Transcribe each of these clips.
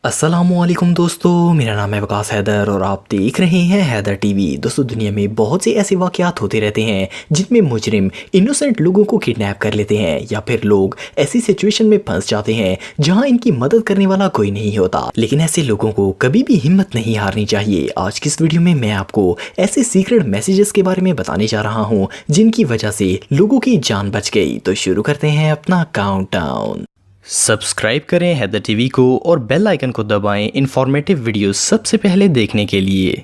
अस्सलामुअलैकुम दोस्तों, मेरा नाम है वकास हैदर और आप देख रहे हैं हैदर टीवी। दोस्तों, दुनिया में बहुत से ऐसे वाक़यात होते रहते हैं जिनमें मुजरिम इनोसेंट लोगों को किडनैप कर लेते हैं या फिर लोग ऐसी सिचुएशन में फंस जाते हैं जहां इनकी मदद करने वाला कोई नहीं होता। लेकिन ऐसे लोगों को कभी भी हिम्मत नहीं हारनी चाहिए। आज की इस वीडियो में मैं आपको ऐसे सीक्रेट मैसेजेस के बारे में बताने जा रहा हूँ जिनकी वजह से लोगों की जान बच गई। तो शुरू करते हैं अपना काउंटडाउन। सब्सक्राइब करें हैदर टीवी को और बेल आइकन को दबाएं इंफॉर्मेटिव वीडियो सबसे पहले देखने के लिए।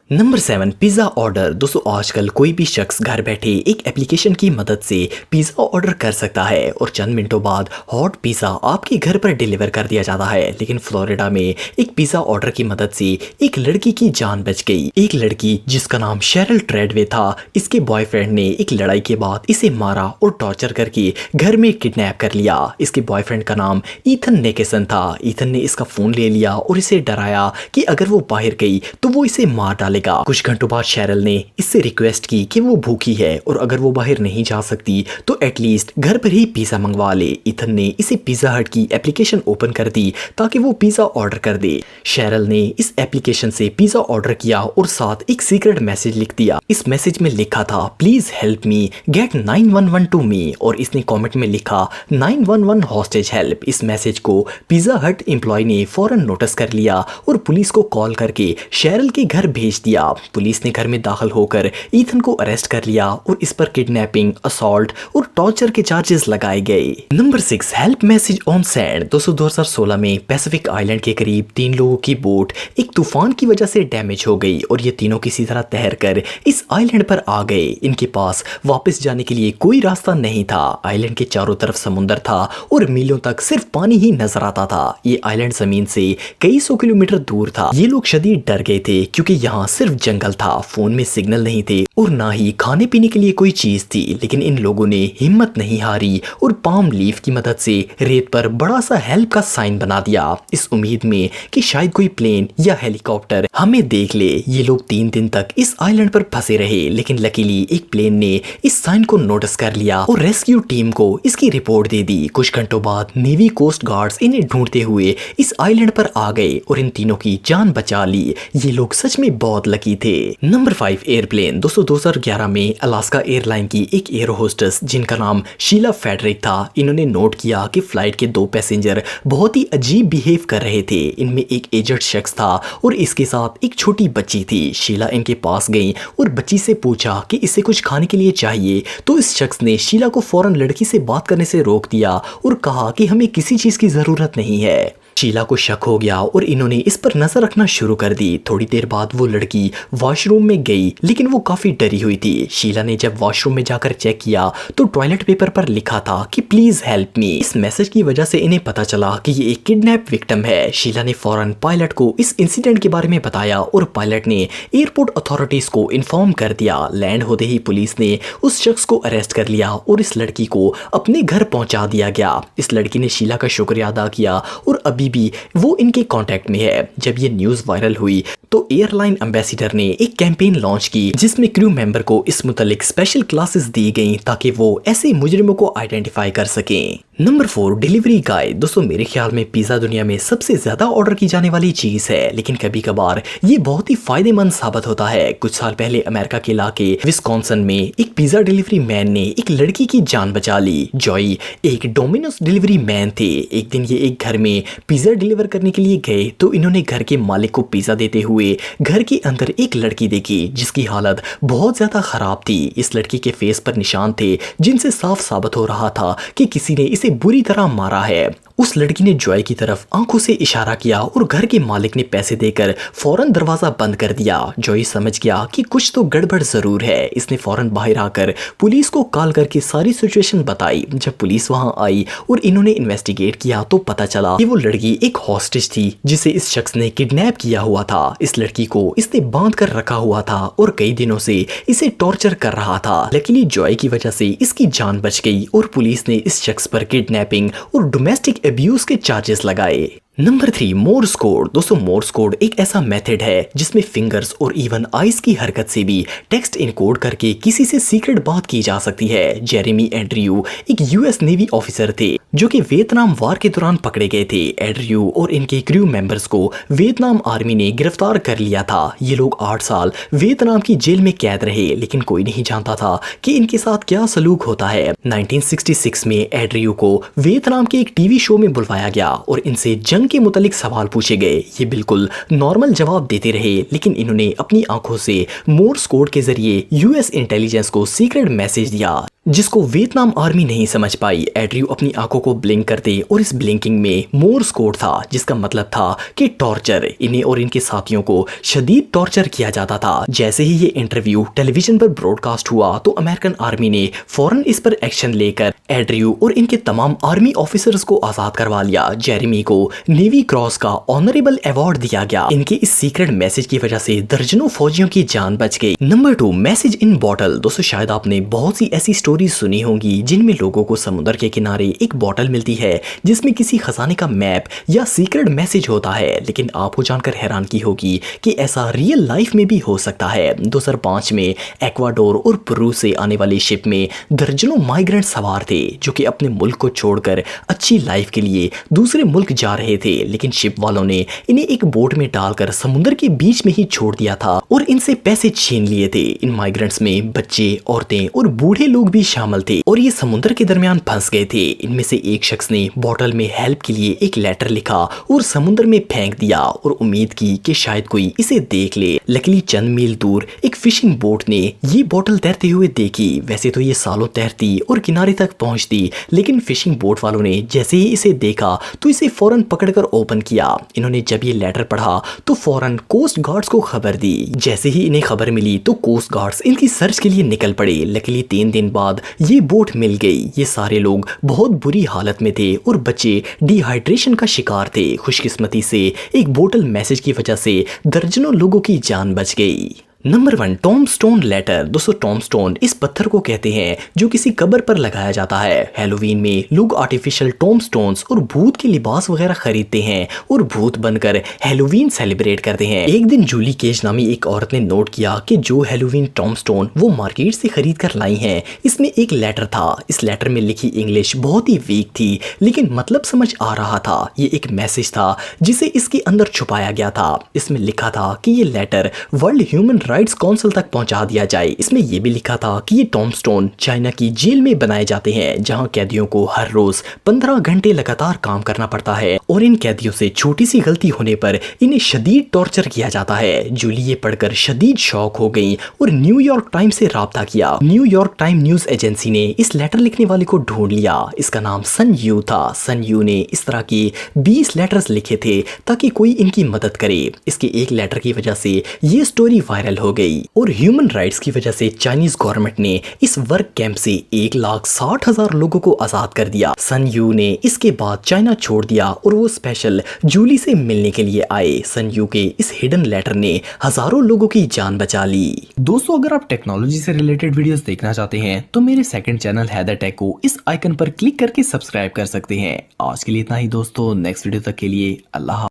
Number 7, pizza order. दोस्तों, आजकल कोई भी शख्स घर बैठे एक एप्लीकेशन की मदद से पिज़्ज़ा ऑर्डर कर सकता है और चंद मिनटों बाद हॉट पिज़्ज़ा आपके घर पर डिलीवर कर दिया जाता है। लेकिन फ्लोरिडा में एक पिज़्ज़ा ऑर्डर की मदद से एक लड़की की जान बच गई। एक लड़की जिसका नाम शेरिल ट्रेडवे था, इसके बॉयफ्रेंड ने एक लड़ाई के बाद इसे मारा और टॉर्चर करके घर में किडनैप कर लिया। इसके बॉयफ्रेंड का नाम ईथन नेकेसन था। ईथन ने इसका फ़ोन ले लिया और इसे डराया कि अगर वो बाहर गई तो वो इसे मार डालेगा। कुछ घंटों बाद शेरिल ने इससे रिक्वेस्ट की कि वो भूखी है और अगर वो बाहर नहीं जा सकती तो एटलीस्ट घर पर ही पिज़्ज़ा मंगवा ले। इथन ने इसे पिज़्ज़ा हट की एप्लीकेशन ओपन कर दी ताकि वो पिज़्ज़ा ऑर्डर कर दे। शेरिल ने इस एप्लीकेशन से पिज़्ज़ा ऑर्डर किया और साथ एक सीक्रेट मैसेज लिख दिया। इस मैसेज में लिखा था, please help me get 911 to me, और इसने कॉमेंट में लिखा 911 हॉस्टेज हेल्प। इस मैसेज को पिज़्ज़ा हट एम्प्लॉय ने फौरन नोटिस कर लिया और पुलिस को कॉल करके शेरिल के घर भेज दिया। पुलिस ने घर में दाखिल होकर ईथन को अरेस्ट कर लिया और इस पर किडनैपिंग, असॉल्ट और टॉर्चर के चार्जेस लगाए गए। Number 6, help message on sand. दोस्तों, 2016 में पैसिफिक आइलैंड के करीब 3 लोगों की बोट एक तूफान की वजह से डैमेज हो गई और ये तीनों किसी तरह तैर कर इस आइलैंड पर आ गए। इनके पास वापस जाने के लिए कोई रास्ता नहीं था। आइलैंड के चारों तरफ समुंदर था और मीलों तक सिर्फ पानी ही नजर आता था। ये आइलैंड जमीन से कई सौ किलोमीटर दूर था। ये लोग शदीद डर गए थे क्योंकि यहाँ सिर्फ जंगल था, फोन में सिग्नल नहीं थे और ना ही खाने पीने के लिए कोई चीज थी। लेकिन इन लोगों ने हिम्मत नहीं हारी और पाम लीफ की मदद से रेत पर बड़ा सा हेल्प का साइन बना दिया, इस उम्मीद में कि शायद कोई प्लेन या हेलीकॉप्टर हमें देख ले। ये लोग 3 दिन तक इस आइलैंड पर फंसे रहे, लेकिन लकीली एक प्लेन ने इस साइन को नोटिस कर लिया और रेस्क्यू टीम को इसकी रिपोर्ट दे दी। कुछ घंटों बाद नेवी कोस्ट गार्ड्स इन्हें ढूंढते हुए इस आइलैंड पर आ गए और इन तीनों की जान बचा ली। ये लोग सच में बहुत लकी थे। Number 5, airplane. दोस्तों, 2011 में अलास्का एयरलाइन की एक एयर होस्टेस जिनका नाम शीला फेडरिक था, इन्होंने नोट किया कि फ्लाइट के 2 पैसेंजर बहुत ही अजीब बिहेव कर रहे थे। इनमें एक एजड शख्स था और इसके साथ एक छोटी बच्ची थी। शीला इनके पास गई और बच्ची से पूछा कि इसे कुछ खाने के लिए चाहिए, तो इस शख्स ने शीला को फौरन लड़की से बात करने से रोक दिया और कहा कि हमें किसी चीज की जरूरत नहीं है। शीला को शक हो गया और इन्होंने इस पर नजर रखना शुरू कर दी। थोड़ी देर बाद वो लड़की वॉशरूम में गई, लेकिन वो काफी डरी हुई थी। शीला ने जब वॉशरूम में जाकर चेक किया तो टॉयलेट पेपर पर लिखा था कि प्लीज हेल्प मी। इस मैसेज की वजह से इन्हें पता चला कि ये एक किडनैप विक्टिम है। शीला ने फौरन पायलट को इस इंसिडेंट के बारे में बताया और पायलट ने एयरपोर्ट अथॉरिटीज को इन्फॉर्म कर दिया। लैंड होते ही पुलिस ने उस शख्स को अरेस्ट कर लिया और इस लड़की को अपने घर पहुंचा दिया गया। इस लड़की ने शीला का शुक्रिया अदा किया और अभी भी वो इनके कांटेक्ट में है। जब ये न्यूज़ वायरल हुई तो एयरलाइन एम्बेसडर ने एक कैंपेन लॉन्च की जिसमें क्रू मेंबर को इस मुतालिक स्पेशल क्लासेस दी गई ताकि वो ऐसे मुजरिमों को आइडेंटिफाई कर सकें। Number 4, delivery guide. दोस्तों, मेरे ख्याल में पिज़्ज़ा दुनिया में सबसे ज्यादा ऑर्डर की जाने वाली चीज है, लेकिन कभी कभार ये बहुत ही फायदेमंद साबित होता है। कुछ साल पहले अमेरिका के इलाके विस्कॉन्सिन में एक पिज़्ज़ा डिलीवरी मैन ने एक लड़की की जान बचा ली। जॉय एक डोमिनोज डिलीवरी मैन थे। एक दिन ये एक घर में पिज़्ज़ा डिलीवर करने के लिए गए तो इन्होंने घर के मालिक को पिज़्ज़ा देते हुए घर के अंदर एक लड़की देखी जिसकी हालत बहुत ज्यादा खराब थी। इस लड़की के फेस पर निशान थे जिनसे साफ साबित हो रहा था कि किसी ने इसे बुरी तरह मारा है। उस लड़की ने जॉय की तरफ आंखों से इशारा किया और घर के मालिक ने पैसे देकर फौरन दरवाजा बंद कर दिया। जॉय समझ गया कि कुछ तो गड़बड़ जरूर है। इसने फौरन बाहर आकर पुलिस को कॉल करके सारी सिचुएशन बताई। जब पुलिस वहां आई और इन्होंने इन्वेस्टिगेट किया तो पता चला कि वो लड़की एक हॉस्टेज थी जिसे इस शख्स ने किडनैप किया हुआ था। इस लड़की को इसने बांध कर रखा हुआ था और कई दिनों से इसे टॉर्चर कर रहा था। लकीली जॉय की वजह से इसकी जान बच गई और पुलिस ने इस शख्स पर किडनैपिंग और डोमेस्टिक अब्यूज के चार्जेस लगाए। Number 3, Morse code. दोस्तों मोर्स कोड एक ऐसा मेथड है जिसमें फिंगर्स और इवन आइज की हरकत से भी टेक्स्ट इनकोड करके किसी से सीक्रेट बात की जा सकती है। जेरेमी एंड्रयू एक यूएस नेवी ऑफिसर थे जो कि वियतनाम वार के दौरान पकड़े गए थे। एंड्रयू और इनके क्रू मेंबर्स को वियतनाम आर्मी ने गिरफ्तार कर लिया था। ये लोग 8 साल वियतनाम की जेल में कैद रहे, लेकिन कोई नहीं जानता था कि इनके साथ क्या सलूक होता है। 1966 में एंड्रयू को वियतनाम के एक टीवी शो में बुलवाया गया और इनसे जंग के मुतालिक सवाल पूछे गए। ये बिल्कुल नॉर्मल जवाब देते रहे, लेकिन इन्होंने अपनी आंखों से मोर्स कोड के जरिए यूएस इंटेलिजेंस को सीक्रेट मैसेज दिया जिसको वियतनाम आर्मी नहीं समझ पाई। एंड्रयू अपनी आंखों को ब्लिंक करते और इस ब्लिंकिंग में मोर्स कोड था जिसका मतलब था कि टॉर्चर। इन्हें और इनके साथियों को शदीद टॉर्चर किया जाता था। जैसे ही ये इंटरव्यू टेलीविजन पर ब्रॉडकास्ट हुआ तो अमेरिकन आर्मी ने फौरन इस पर एक्शन लेकर एंड्रयू और इनके तमाम आर्मी ऑफिसर्स को आजाद करवा लिया। जेरेमी को नेवी क्रॉस का ऑनरेबल अवार्ड दिया गया। इनके इस सीक्रेट मैसेज की वजह से दर्जनों फौजियों की जान बच गई। नंबर 2, मैसेज इन बॉटल। दोस्तों शायद आपने बहुत सी ऐसी स्टोरी सुनी होंगी जिनमें लोगों को समुद्र के किनारे एक बॉटल मिलती है जिसमें किसी खजाने का मैप या सीक्रेट मैसेज होता है, लेकिन आपको जानकर हैरानगी होगी कि ऐसा रियल लाइफ में भी हो सकता है। 2005 में एक्वाडोर और पेरू से आने वाली शिप में दर्जनों माइग्रेंट सवार थे जो कि अपने मुल्क को छोड़कर अच्छी लाइफ के लिए दूसरे मुल्क जा रहे थे, लेकिन शिप वालों ने इन्हें एक बोट में डालकर समुद्र के बीच में ही छोड़ दिया था और इनसे पैसे छीन लिए थे। इन माइग्रेंट्स में बच्चे, औरतें और बूढ़े लोग भी शामिल थे और ये समुद्र के दरमियान फंस गए थे। इनमें से एक शख्स ने बॉटल में हेल्प के लिए एक लेटर लिखा और समुद्र में फेंक दिया और उम्मीद की कि शायद कोई इसे देख ले। लकीली चंद मील दूर एक फिशिंग बोट ने ये बॉटल तैरते हुए देखी। वैसे तो ये सालों तैरती और किनारे तक पहुंचती, लेकिन फिशिंग बोट वालों ने जैसे ही इसे देखा तो इसे फौरन पकड़कर ओपन किया। इन्होंने जब ये लेटर पढ़ा तो फौरन कोस्ट गार्ड्स को खबर दी। जैसे ही इन्हें खबर मिली तो कोस्ट गार्ड्स इनकी सर्च के लिए निकल पड़े। लकीली 3 दिन बाद ये बोट मिल गई। ये सारे लोग बहुत बुरी हालत में थे और बच्चे डिहाइड्रेशन का शिकार थे। खुशकिस्मती से एक बोतल मैसेज की वजह से दर्जनों लोगों की जान बच गई। Number 1, tombstone letter. दोस्तों टॉम्बस्टोन इस पत्थर को कहते हैं जो किसी कब्र पर लगाया जाता है। हैलोवीन में लोग आर्टिफिशियल टॉम्बस्टोन्स और भूत के लिबास वगैरह खरीदते हैं और भूत बनकर हैलोवीन सेलिब्रेट करते हैं। एक दिन जूली केज नामी एक औरत ने नोट किया कि जो हैलोवीन टॉम्बस्टोन वो मार्केट से खरीद कर लाई हैं, इसमें एक लेटर था। इस लेटर में लिखी इंग्लिश बहुत ही वीक थी, लेकिन मतलब समझ आ रहा था। ये एक मैसेज था जिसे इसके अंदर छुपाया गया था। इसमें लिखा था कि ये letter World Human Rights Council तक पहुंचा दिया जाए। इसमें यह भी लिखा था कि ये टॉम्बस्टोन चाइना की जेल में बनाए जाते हैं जहां कैदियों को हर रोज 15 घंटे लगातार काम करना पड़ता है और इन कैदियों से छोटी सी गलती होने पर इन्हें शदीद टॉर्चर किया जाता है। जूली ये पढ़कर शदीद शॉक हो गई और न्यूयॉर्क टाइम्स से राब्ता किया। न्यूयॉर्क टाइम न्यूज एजेंसी ने इस लेटर लिखने वाले को ढूंढ लिया। इसका नाम सन यू था। सन यू ने इस तरह के 20 लेटर्स लिखे थे ताकि कोई इनकी मदद करे। इसके एक लेटर की वजह से ये स्टोरी वायरल हो गई और ह्यूमन राइट्स की वजह से चाइनीज गवर्नमेंट ने इस वर्क कैंप से 1,60,000 लोगों को आजाद कर दिया। सन यू ने इसके बाद चाइना छोड़ दिया और वो स्पेशल जूली से मिलने के लिए आए। सन यू के इस हिडन लेटर ने हजारों लोगों की जान बचा ली। दोस्तों अगर आप टेक्नोलॉजी से रिलेटेड वीडियोस देखना चाहते हैं तो मेरे सेकंड चैनल हैदर टेक को इस आइकन पर क्लिक करके सब्सक्राइब कर सकते हैं। आज के लिए इतना ही दोस्तों, नेक्स्ट वीडियो तक के लिए अल्लाह।